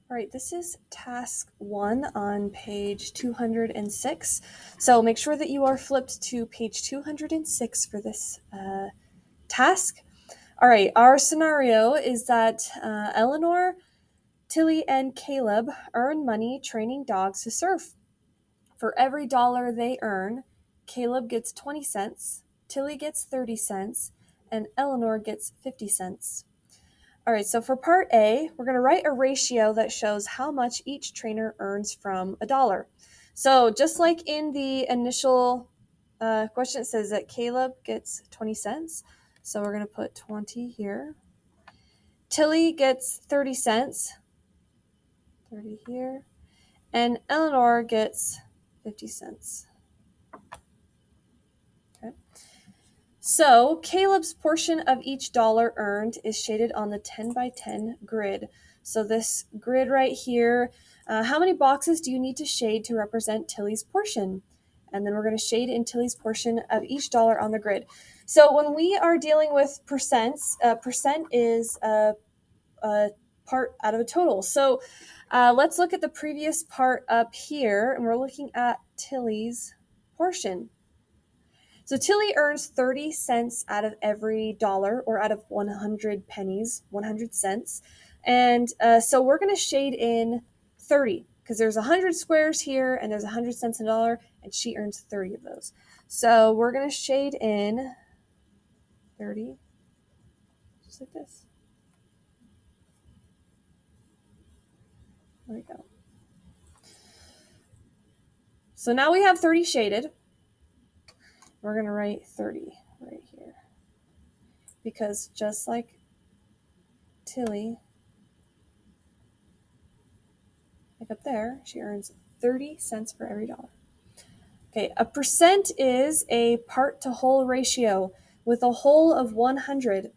All right, this is task 1 on page 206. So make sure that you are flipped to page 206 for this task. All right, our scenario is that Eleanor, Tilly, and Caleb earn money training dogs to surf. For every dollar they earn, Caleb gets 20 cents, Tilly gets 30 cents, and Eleanor gets 50 cents. All right, so for part A, we're going to write a ratio that shows how much each trainer earns from a dollar. So just like in the initial question, it says that Caleb gets 20 cents. So we're going to put 20 here. Tilly gets 30 cents, 30 here. And Eleanor gets 50 cents. Okay. So Caleb's portion of each dollar earned is shaded on the 10 by 10 grid. So this grid right here, how many boxes do you need to shade to represent Tilly's portion? And then we're going to shade in Tilly's portion of each dollar on the grid. So when we are dealing with percents, percent is a part out of a total. So let's look at the previous part up here, and we're looking at Tilly's portion. So Tilly earns 30 cents out of every dollar, or out of 100 pennies, 100 cents. And so we're going to shade in 30 because there's 100 squares here and there's 100 cents in a dollar, and she earns 30 of those. So we're going to shade in 30, just like this. There we go. So now we have 30 shaded. We're going to write 30 right here. Because just like Tilly, like up there, she earns 30 cents for every dollar. Okay, a percent is a part to whole ratio. With a whole of 100,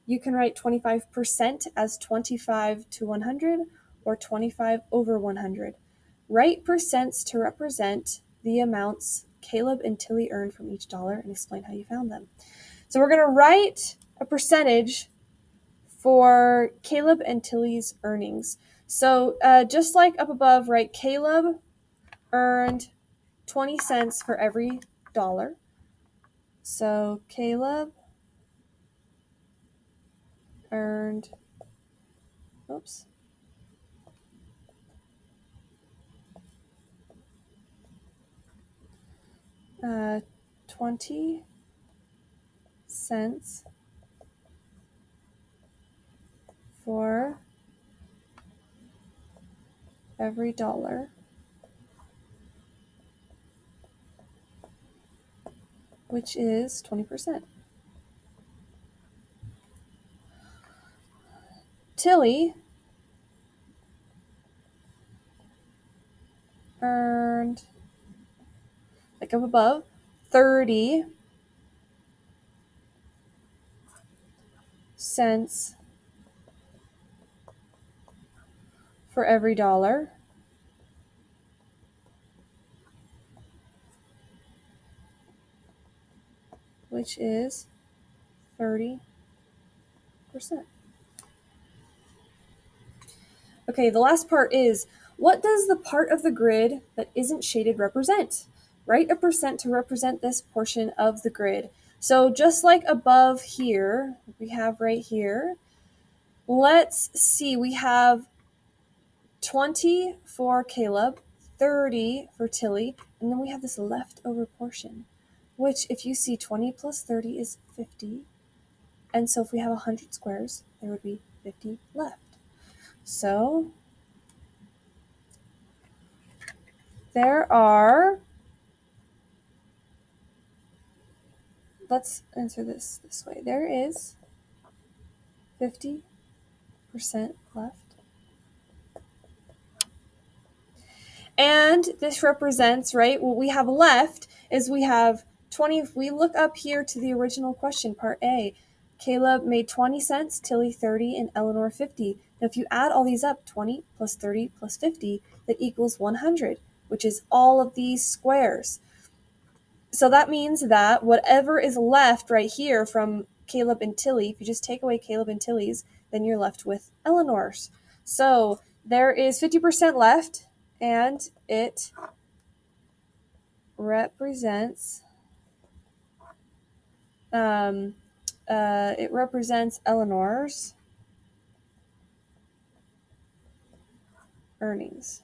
you can write 25% as 25 to 100 or 25 over 100. Write percents to represent the amounts Caleb and Tilly earned from each dollar and explain how you found them. So we're going to write a percentage for Caleb and Tilly's earnings. So just like up above, right, Caleb earned 20 cents for every dollar. So Caleb earned, 20 cents for every dollar, which is 20%. Tilly earned, like up above, 30 cents for every dollar, which is 30%. Okay, the last part is, what does the part of the grid that isn't shaded represent? Write a percent to represent this portion of the grid. So just like above here, we have right here, let's see, we have 20 for Caleb, 30 for Tilly, and then we have this leftover portion, which if you see 20 plus 30 is 50. And so if we have 100 squares, there would be 50 left. So there are, let's answer this way. There is 50% left. And this represents, right, what we have left is we have 20. If we look up here to the original question, part A, Caleb made 20 cents, Tilly 30, and Eleanor 50. Now if you add all these up, 20 plus 30 plus 50, that equals 100, which is all of these squares. So that means that whatever is left right here from Caleb and Tilly, if you just take away Caleb and Tilly's, then you're left with Eleanor's. So There is 50% left, and it represents Eleanor's earnings.